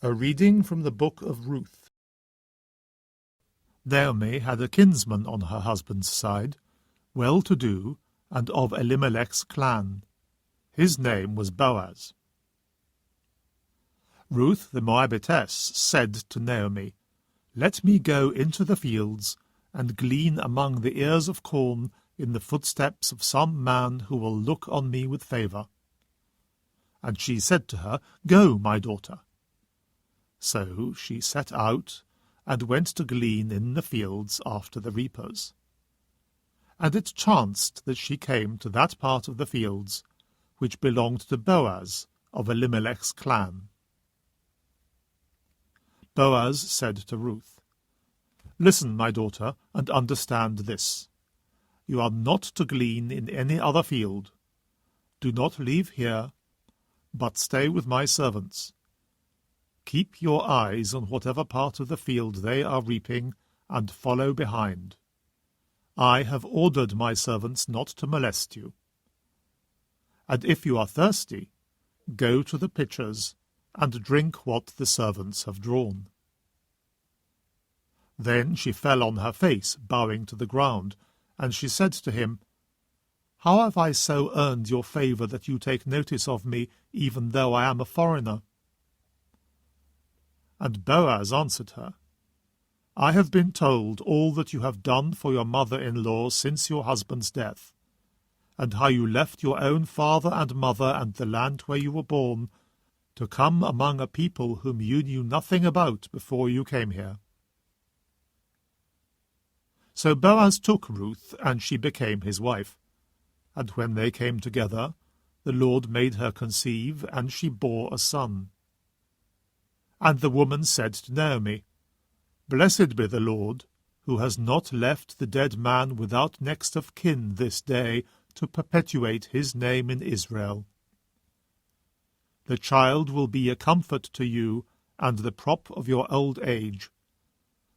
A reading from the book of Ruth. Naomi had a kinsman on her husband's side, well-to-do, and of Elimelech's clan. His name was Boaz. Ruth the Moabitess said to Naomi, "Let me go into the fields, and glean among the ears of corn in the footsteps of some man who will look on me with favour." And she said to her, "Go, my daughter." So she set out, and went to glean in the fields after the reapers. And it chanced that she came to that part of the fields which belonged to Boaz of Elimelech's clan. Boaz said to Ruth, "Listen, my daughter, and understand this. You are not to glean in any other field. Do not leave here, but stay with my servants. Keep your eyes on whatever part of the field they are reaping, and follow behind. I have ordered my servants not to molest you. And if you are thirsty, go to the pitchers, and drink what the servants have drawn." Then she fell on her face, bowing to the ground, and she said to him, "How have I so earned your favour that you take notice of me, even though I am a foreigner?" And Boaz answered her, "I have been told all that you have done for your mother-in-law since your husband's death, and how you left your own father and mother and the land where you were born, to come among a people whom you knew nothing about before you came here." So Boaz took Ruth, and she became his wife. And when they came together, the Lord made her conceive, and she bore a son. And the woman said to Naomi, "Blessed be the Lord, who has not left the dead man without next of kin this day, to perpetuate his name in Israel. The child will be a comfort to you, and the prop of your old age.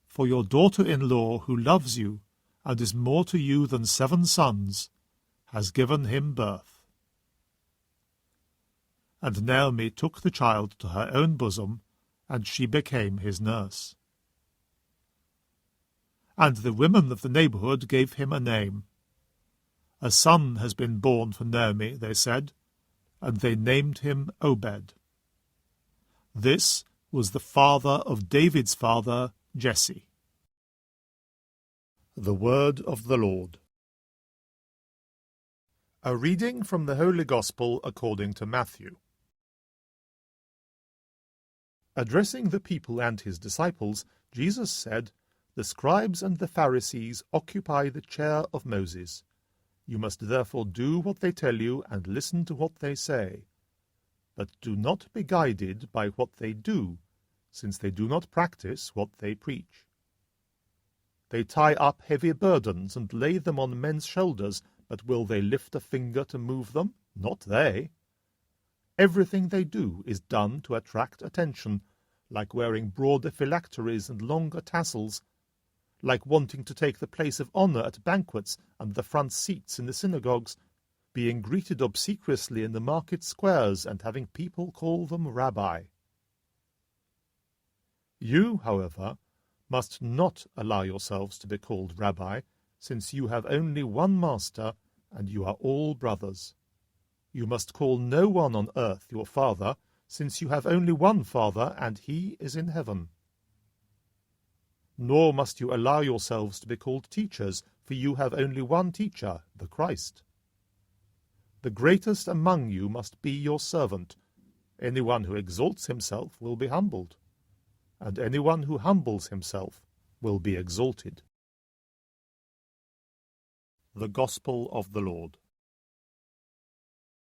For your daughter-in-law, who loves you, and is more to you than 7 sons, has given him birth." And Naomi took the child to her own bosom, and she became his nurse. And the women of the neighbourhood gave him a name. "A son has been born for Naomi," they said, and they named him Obed. This was the father of David's father, Jesse. The word of the Lord. A reading from the Holy Gospel according to Matthew. Addressing the people and his disciples, Jesus said, "The scribes and the Pharisees occupy the chair of Moses. You must therefore do what they tell you and listen to what they say. But do not be guided by what they do, since they do not practice what they preach. They tie up heavy burdens and lay them on men's shoulders, but will they lift a finger to move them? Not they. Everything they do is done to attract attention, like wearing broader phylacteries and longer tassels, like wanting to take the place of honor at banquets and the front seats in the synagogues, being greeted obsequiously in the market squares and having people call them Rabbi. You, however, must not allow yourselves to be called Rabbi, since you have only one master, and you are all brothers. You must call no one on earth your father, since you have only one Father, and he is in heaven. Nor must you allow yourselves to be called teachers, for you have only one teacher, the Christ. The greatest among you must be your servant. Anyone who exalts himself will be humbled, and anyone who humbles himself will be exalted." The Gospel of the Lord.